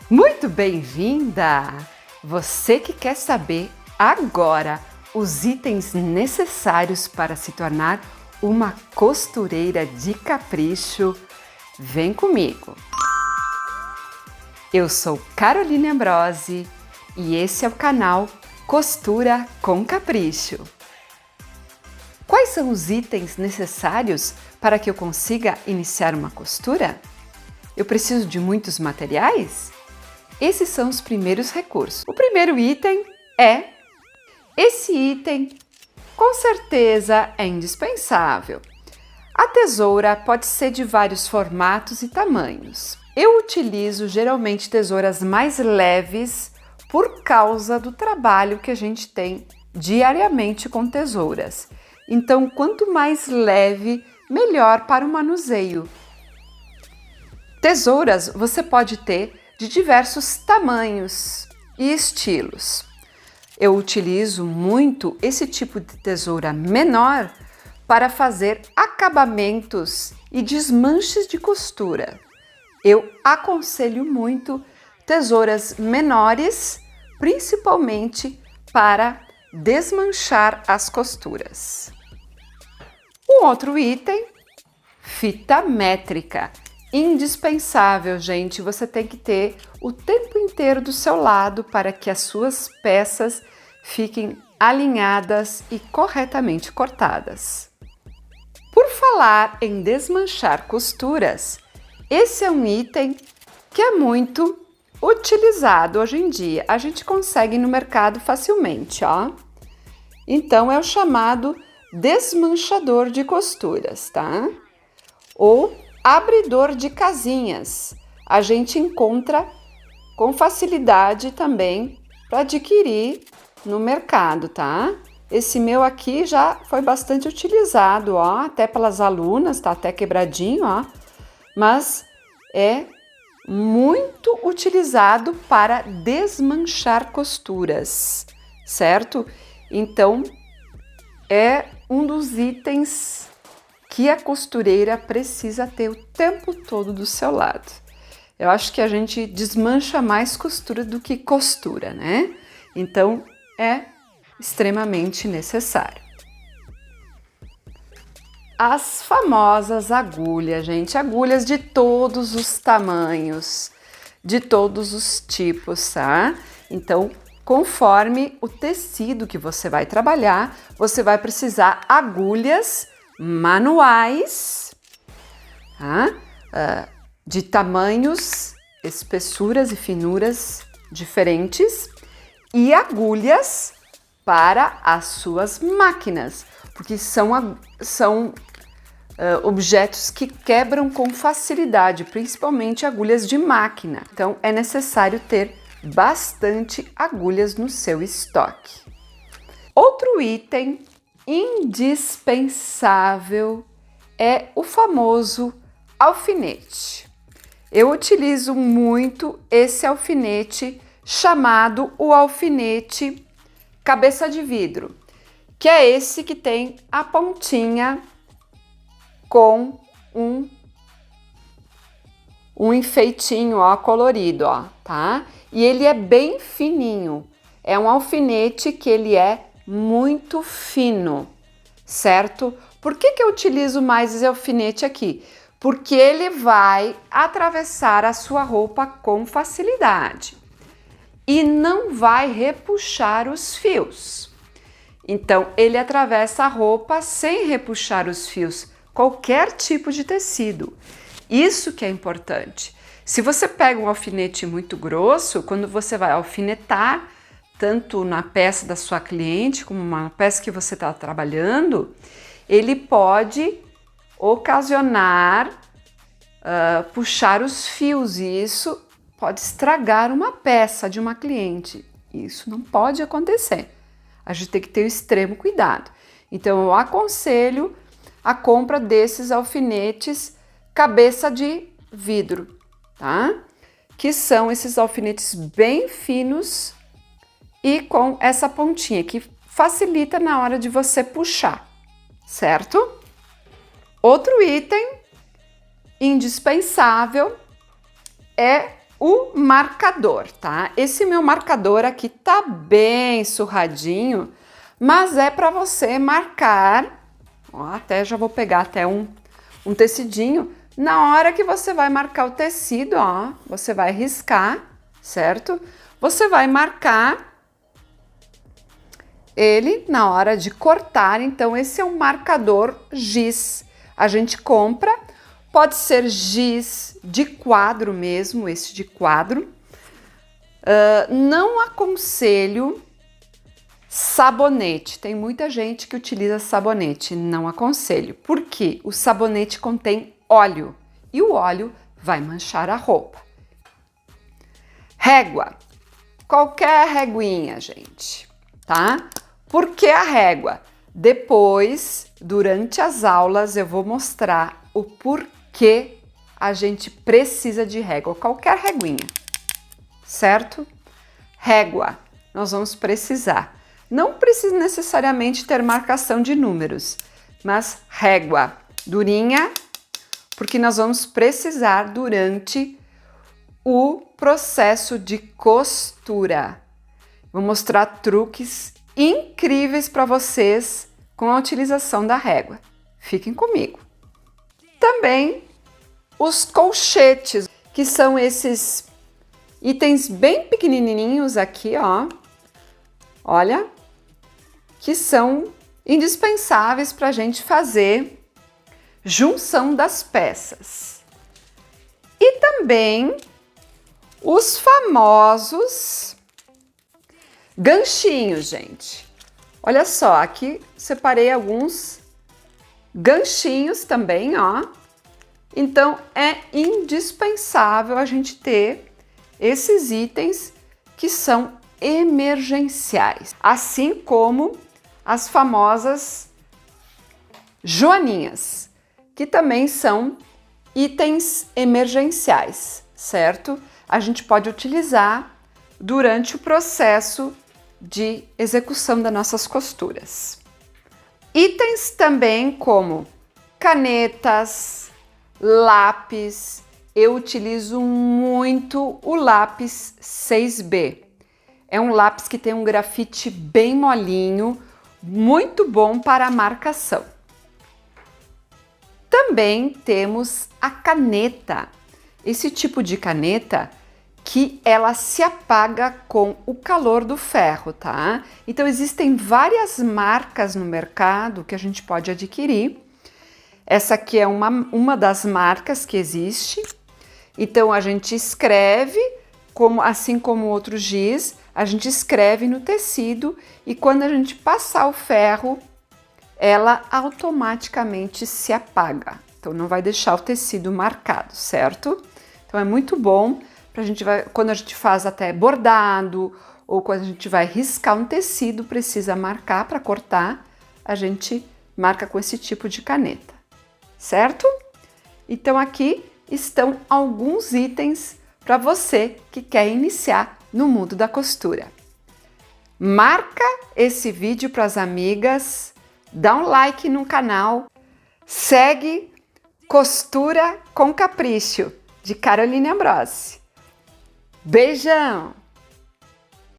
Muito bem-vinda! Você que quer saber agora os itens necessários para se tornar uma costureira de capricho, vem comigo! Eu sou Caroline Ambrosi e esse é o canal Costura com Capricho. Quais são os itens necessários para que eu consiga iniciar uma costura? Eu preciso de muitos materiais? Esses são os primeiros recursos. O primeiro item é esse item, com certeza é indispensável. A tesoura pode ser de vários formatos e tamanhos. Eu utilizo geralmente tesouras mais leves por causa do trabalho que a gente tem diariamente com tesouras. Então, quanto mais leve, melhor para o manuseio. Tesouras você pode ter de diversos tamanhos e estilos. Eu utilizo muito esse tipo de tesoura menor para fazer acabamentos e desmanches de costura. Eu aconselho muito tesouras menores, principalmente para desmanchar as costuras. Um outro item, fita métrica. Indispensável, gente, você tem que ter o tempo inteiro do seu lado para que as suas peças fiquem alinhadas e corretamente cortadas. Por falar em desmanchar costuras, esse é um item que é muito utilizado hoje em dia. A gente consegue no mercado facilmente, ó. Então é o chamado desmanchador de costuras, tá? Ou abridor de casinhas. A gente encontra com facilidade também para adquirir no mercado, tá? Esse meu aqui já foi bastante utilizado, ó, até pelas alunas, tá até quebradinho, ó. Mas é muito utilizado para desmanchar costuras, certo? Então, é um dos itens que a costureira precisa ter o tempo todo do seu lado. Eu acho que a gente desmancha mais costura do que costura, né? Então, é extremamente necessário. As famosas agulhas, gente, agulhas de todos os tamanhos, de todos os tipos, tá? Então, conforme o tecido que você vai trabalhar, você vai precisar agulhas manuais, tá? De tamanhos, espessuras e finuras diferentes e agulhas para as suas máquinas, porque são objetos que quebram com facilidade, principalmente agulhas de máquina. Então, é necessário ter bastante agulhas no seu estoque. Outro item indispensável é o famoso alfinete. Eu utilizo muito esse alfinete chamado o alfinete cabeça de vidro, que é esse que tem a pontinha com um enfeitinho, ó, colorido, ó, tá? E ele é bem fininho. É um alfinete que ele é muito fino, certo? Por que eu utilizo mais esse alfinete aqui? Porque ele vai atravessar a sua roupa com facilidade e não vai repuxar os fios. Então, ele atravessa a roupa sem repuxar os fios, qualquer tipo de tecido. Isso que é importante. Se você pega um alfinete muito grosso, quando você vai alfinetar, tanto na peça da sua cliente como uma peça que você está trabalhando, ele pode ocasionar puxar os fios e isso pode estragar uma peça de uma cliente. Isso não pode acontecer. A gente tem que ter o extremo cuidado. Então, eu aconselho a compra desses alfinetes cabeça de vidro, tá? Que são esses alfinetes bem finos e com essa pontinha que facilita na hora de você puxar, certo? Outro item indispensável é o marcador, tá? Esse meu marcador aqui tá bem surradinho, mas é para você marcar, ó, até já vou pegar até um tecidinho. Na hora que você vai marcar o tecido, ó, você vai riscar, certo? Você vai marcar ele na hora de cortar, então esse é um marcador giz. A gente compra, pode ser giz de quadro mesmo, esse de quadro. Não aconselho sabonete, tem muita gente que utiliza sabonete, não aconselho, porque o sabonete contém óleo e o óleo vai manchar a roupa. Régua, qualquer reguinha, gente, tá? Por que a régua? Depois, durante as aulas, eu vou mostrar o porquê a gente precisa de régua, qualquer reguinha, certo? Régua, nós vamos precisar. Não precisa necessariamente ter marcação de números, mas régua durinha, porque nós vamos precisar durante o processo de costura. Vou mostrar truques incríveis para vocês com a utilização da régua. Fiquem comigo. Também os colchetes, que são esses itens bem pequenininhos aqui, ó. Olha, que são indispensáveis para a gente fazer junção das peças. E também os famosos ganchinhos, gente. Olha só, aqui separei alguns ganchinhos também, ó. Então, é indispensável a gente ter esses itens que são emergenciais, assim como as famosas joaninhas, que também são itens emergenciais, certo? A gente pode utilizar durante o processo de execução das nossas costuras. Itens também como canetas, lápis. Eu utilizo muito o lápis 6B. É um lápis que tem um grafite bem molinho, muito bom para a marcação. Também temos a caneta. Esse tipo de caneta que ela se apaga com o calor do ferro, tá? Então existem várias marcas no mercado que a gente pode adquirir. Essa aqui é uma das marcas que existe. Então a gente escreve, assim como o outro giz, a gente escreve no tecido e quando a gente passar o ferro, ela automaticamente se apaga. Então não vai deixar o tecido marcado, certo? Então é muito bom pra quando a gente faz até bordado ou quando a gente vai riscar um tecido, precisa marcar para cortar, a gente marca com esse tipo de caneta, certo? Então aqui estão alguns itens para você que quer iniciar no mundo da costura. Marca esse vídeo para as amigas, dá um like no canal, segue Costura com Capricho, de Caroline Ambrose. Beijão!